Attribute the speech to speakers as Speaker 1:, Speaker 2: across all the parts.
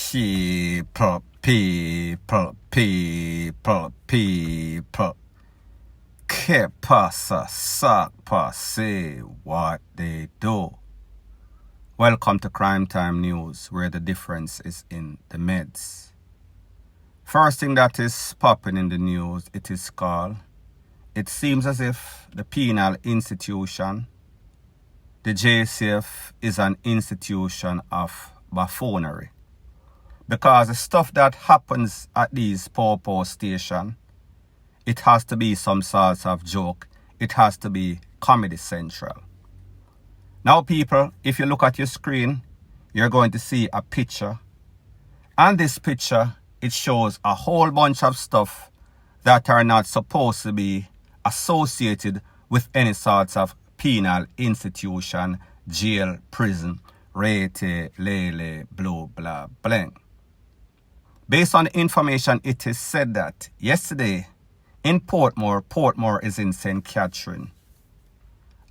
Speaker 1: People. Que pasa, sac passe, what they do. Welcome to Crime Time News, where the difference is in the meds. First thing that is popping in the news, it is called, it seems as if the penal institution, the JCF, is an institution of buffoonery. Because the stuff that happens at these poor station, it has to be some sort of joke. It has to be Comedy Central. Now people, if you look at your screen, you're going to see a picture. And this picture, it shows a whole bunch of stuff that are not supposed to be associated with any sorts of penal institution, jail, prison, rete, lele, blue, blah, blank. Based on the information, it is said that yesterday in Portmore is in St. Catherine.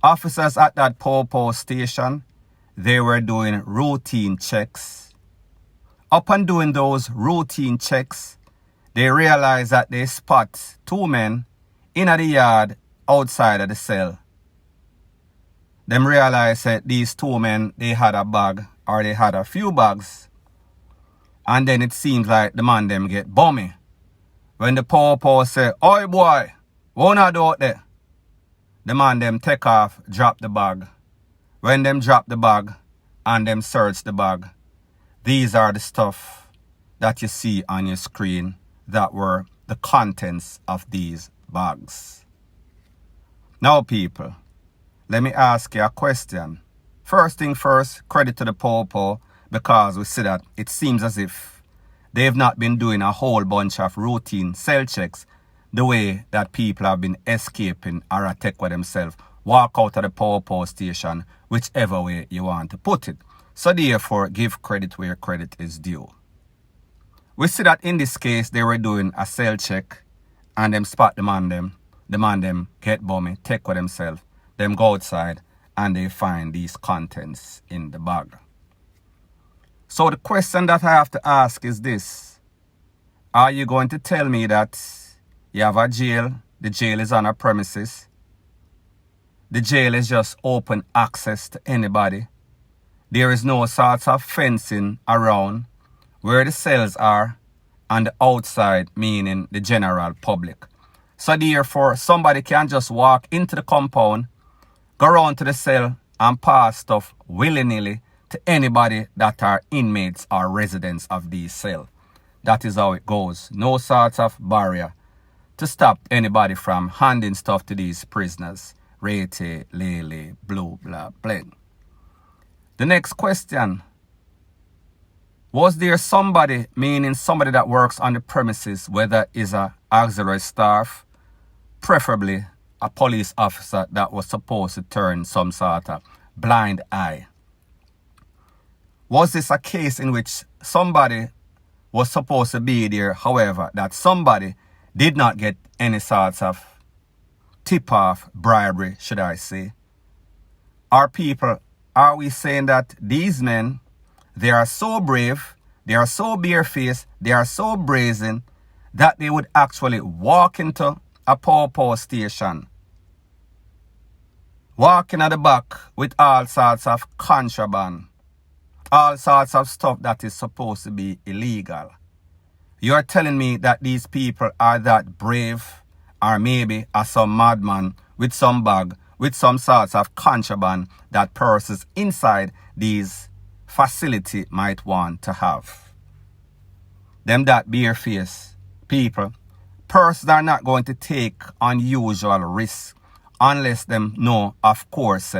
Speaker 1: Officers at that poor station, they were doing routine checks. Upon doing those routine checks, they realized that they spot two men in the yard outside of the cell. Them realized that these two men, they had a bag, or they had a few bags. And then it seems like the man them get bummy. When the poor say, "Oi boy, what not do out there?" The man them take off, drop the bag. When them drop the bag and them search the bag, these are the stuff that you see on your screen that were the contents of these bags. Now people, let me ask you a question. First thing first, credit to the poor, because we see that it seems as if they've not been doing a whole bunch of routine cell checks the way that people have been escaping or attack with themselves, walk out of the poor station, whichever way you want to put it. So therefore, give credit where credit is due. We see that in this case, they were doing a cell check and them spot the man them get bummy, take with themselves, them go outside and they find these contents in the bag. So the question that I have to ask is this. Are you going to tell me that you have a jail, the jail is on a premises, the jail is just open access to anybody, there is no sort of fencing around where the cells are and the outside, meaning the general public. So therefore, somebody can just walk into the compound, go around to the cell and pass stuff willy-nilly to anybody that are inmates or residents of these cells. That is how it goes. No sort of barrier to stop anybody from handing stuff to these prisoners. Rete, lele, blue, blah, blank. The next question. Was there somebody, meaning somebody that works on the premises, whether is a auxiliary staff, preferably a police officer that was supposed to turn some sort of blind eye? Was this a case in which somebody was supposed to be there, however, that somebody did not get any sorts of tip-off, bribery, should I say? Our people, are we saying that these men, they are so brave, they are so barefaced, they are so brazen, that they would actually walk into a poor station, walking at the back with all sorts of contraband, all sorts of stuff that is supposed to be illegal? You're telling me that these people are that brave, or maybe are some madman with some bag, with some sorts of contraband that persons inside these facility might want to have. Them that barefaced people, persons are not going to take unusual risks unless them know, of course,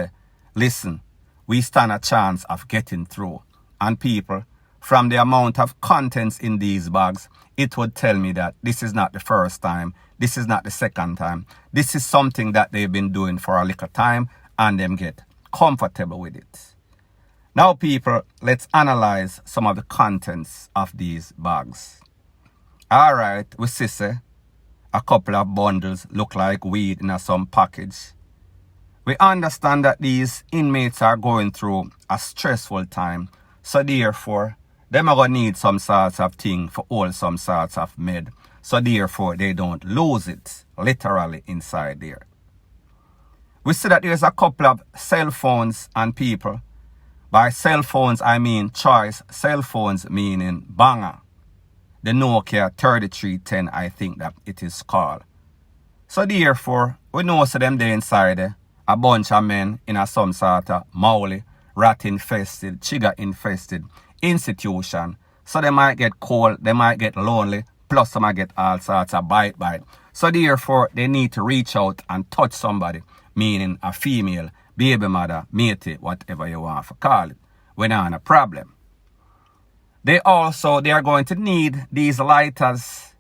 Speaker 1: listen, we stand a chance of getting through. And people, from the amount of contents in these bags, it would tell me that this is not the first time, this is not the second time. This is something that they've been doing for a little time and them get comfortable with it. Now people, let's analyze some of the contents of these bags. Alright, we see a couple of bundles look like weed in some package. We understand that these inmates are going through a stressful time, so therefore them are going to need some sorts of thing for all some sorts of med. So therefore, they don't lose it literally inside there. We see that there's a couple of cell phones and people. By cell phones, I mean choice cell phones, meaning banger. The Nokia 3310, I think that it is called. So therefore, we know so them there inside there, a bunch of men in a some sort of mowly, rat infested, chigger infested institution. So they might get cold, they might get lonely, plus they might get all sorts of bite. So therefore, they need to reach out and touch somebody, meaning a female, baby mother, matey, whatever you want to call it, when on a problem. They are going to need these lighters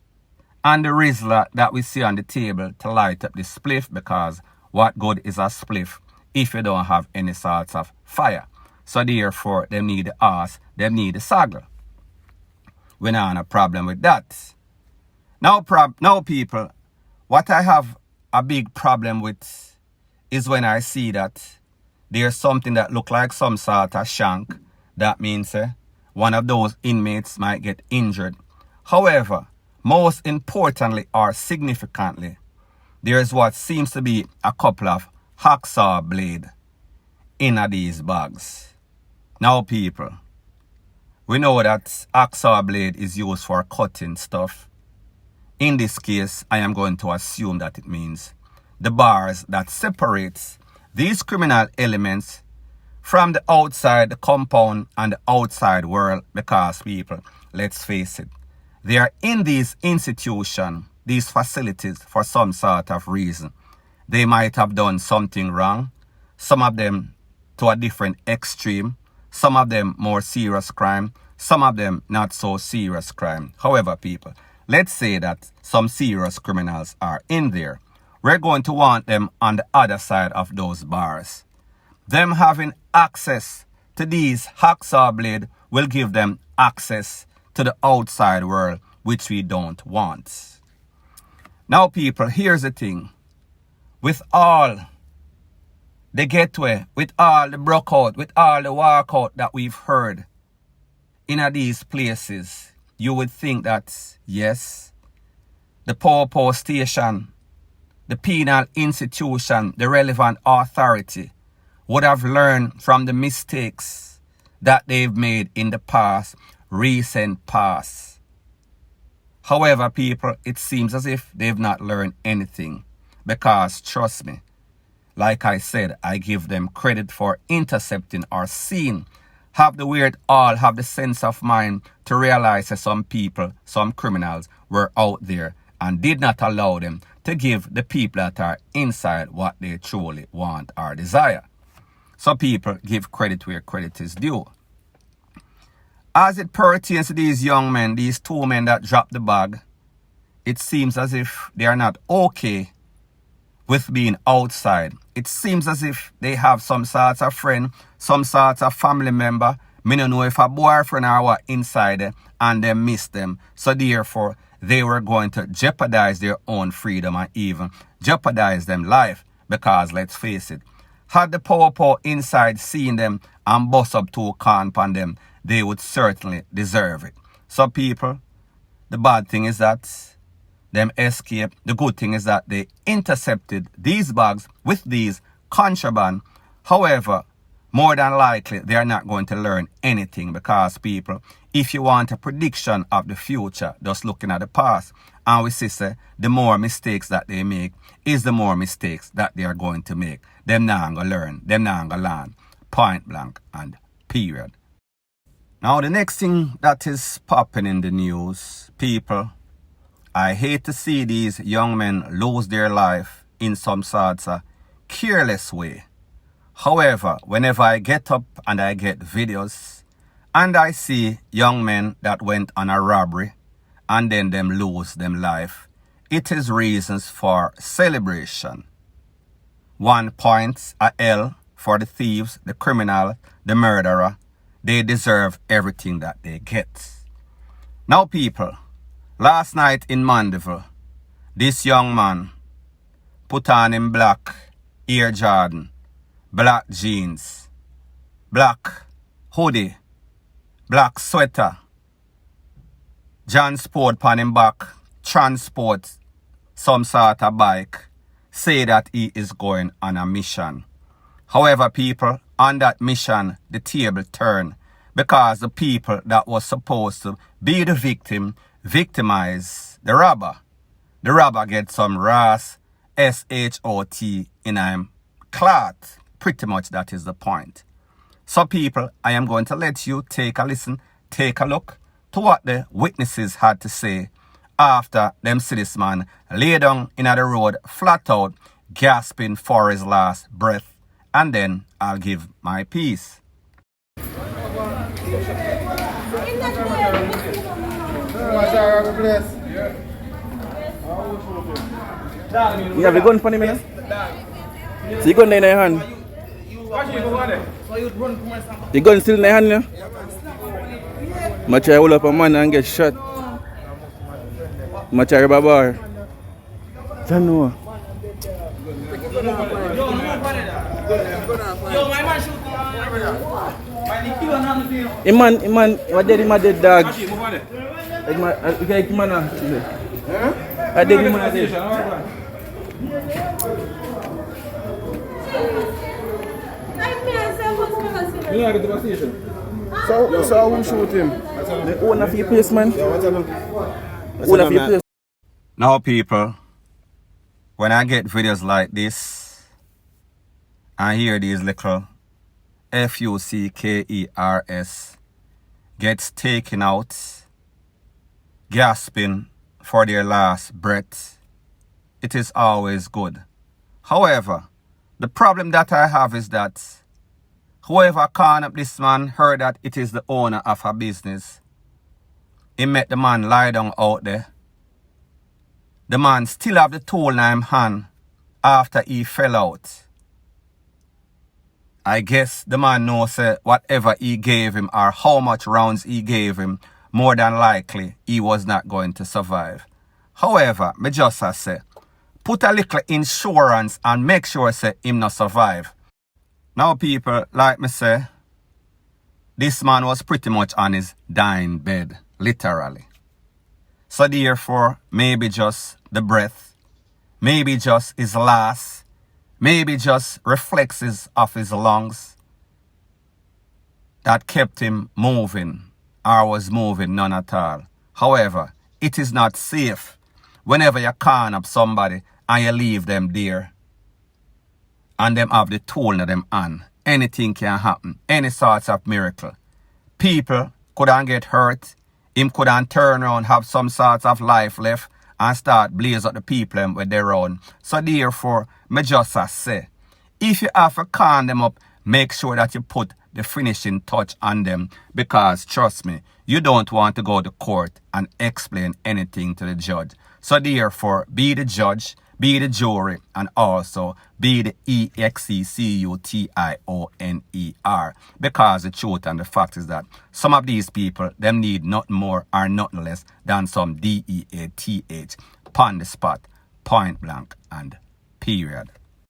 Speaker 1: and the Rizzler that we see on the table to light up the spliff, because what good is a spliff if you don't have any sorts of fire? So therefore, they need the ass, they need the saddle. We're not on a problem with that. Now people, what I have a big problem with is when I see that there's something that look like some sort of shank. That means one of those inmates might get injured. However, most importantly or significantly, there is what seems to be a couple of hacksaw blade in these bags. Now people, we know that hacksaw blade is used for cutting stuff. In this case, I am going to assume that it means the bars that separates these criminal elements from the outside, the compound and the outside world, because people, let's face it, they are in these institutions, these facilities for some sort of reason. They might have done something wrong, some of them to a different extreme, some of them more serious crime, some of them not so serious crime. However, people, let's say that some serious criminals are in there. We're going to want them on the other side of those bars. Them having access to these hacksaw blade will give them access to the outside world, which we don't want. Now people, here's the thing. With all the getaway, with all the breakout, with all the walkout that we've heard in these places, you would think that, yes, the Popo station, the penal institution, the relevant authority would have learned from the mistakes that they've made in the past, recent past. However, people, it seems as if they've not learned anything, because trust me, like I said, I give them credit for intercepting or seeing, have the have the sense of mind to realize that some people, some criminals were out there and did not allow them to give the people that are inside what they truly want or desire. So people, give credit where credit is due. As it pertains to these young men, these two men that dropped the bag, it seems as if they are not okay with being outside. It seems as if they have some sort of friend, some sort of family member. Me don't know if a boyfriend or what inside there, and they miss them. So therefore, they were going to jeopardize their own freedom and even jeopardize them life. Because let's face it, had the Popo inside seen them and bust up to a con upon them, they would certainly deserve it. So people, the bad thing is that them escape. The good thing is that they intercepted these bags with these contraband. However, more than likely, they are not going to learn anything, because people, if you want a prediction of the future, just looking at the past, and we see the more mistakes that they make is the more mistakes that they are going to make. Them not going to learn, them not going to learn, point blank and period. Now the next thing that is popping in the news, people, I hate to see these young men lose their life in some sorts of careless way. However, whenever I get up and I get videos and I see young men that went on a robbery and then them lose them life, it is reasons for celebration. 1 point a L for the thieves, the criminal, the murderer. They deserve everything that they get. Now people, last night in Mandeville, this young man put on him black Air Jordan, black jeans, black hoodie, black sweater, John Sport pan him back, transport some sort of bike, say that he is going on a mission. However, people, on that mission, the table turned because the people that was supposed to be the victim victimize the robber. The robber gets some RAS, S-H-O-T in him clot. Pretty much that is the point. So people, I am going to let you take a listen, take a look to what the witnesses had to say after them see this man lay down in the road flat out, gasping for his last breath. And then I'll give my piece.
Speaker 2: You have a gun for him, man? So you gun in your hand? The gun still in your hand, yeah? Much I hold up a man and get shot. Much I rob a bar. Don't know. Iman, what did him dead dog? I did him dead.
Speaker 3: So who shoot him?
Speaker 2: The owner of your place, man. Owner of your place.
Speaker 1: Now people, when I get videos like this, I hear these little F-U-C-K-E-R-S gets taken out, gasping for their last breath, it is always good. However, the problem that I have is that whoever called up this man heard that it is the owner of a business. He met the man lie down out there. The man still have the tool in his hand after he fell out. I guess the man knows whatever he gave him or how much rounds he gave him, more than likely he was not going to survive. However, me just say, put a little insurance and make sure say him not survive. Now people, like me say, this man was pretty much on his dying bed, literally. So therefore, maybe just the breath, maybe just his last, maybe just reflexes of his lungs that kept him moving or was moving none at all. However, it is not safe whenever you can up somebody and you leave them there and them have the tool in them hand. Anything can happen, any sorts of miracle. People couldn't get hurt, him couldn't turn around, have some sorts of life left and start blaze up the people with their own. So therefore, me just say, if you have to calm them up, make sure that you put the finishing touch on them, because trust me, you don't want to go to court and explain anything to the judge. So therefore, be the judge, be the jury, and also be the executioner, because the truth and the fact is that some of these people, them need nothing more or nothing less than some DEATH, on the spot, point blank, and period.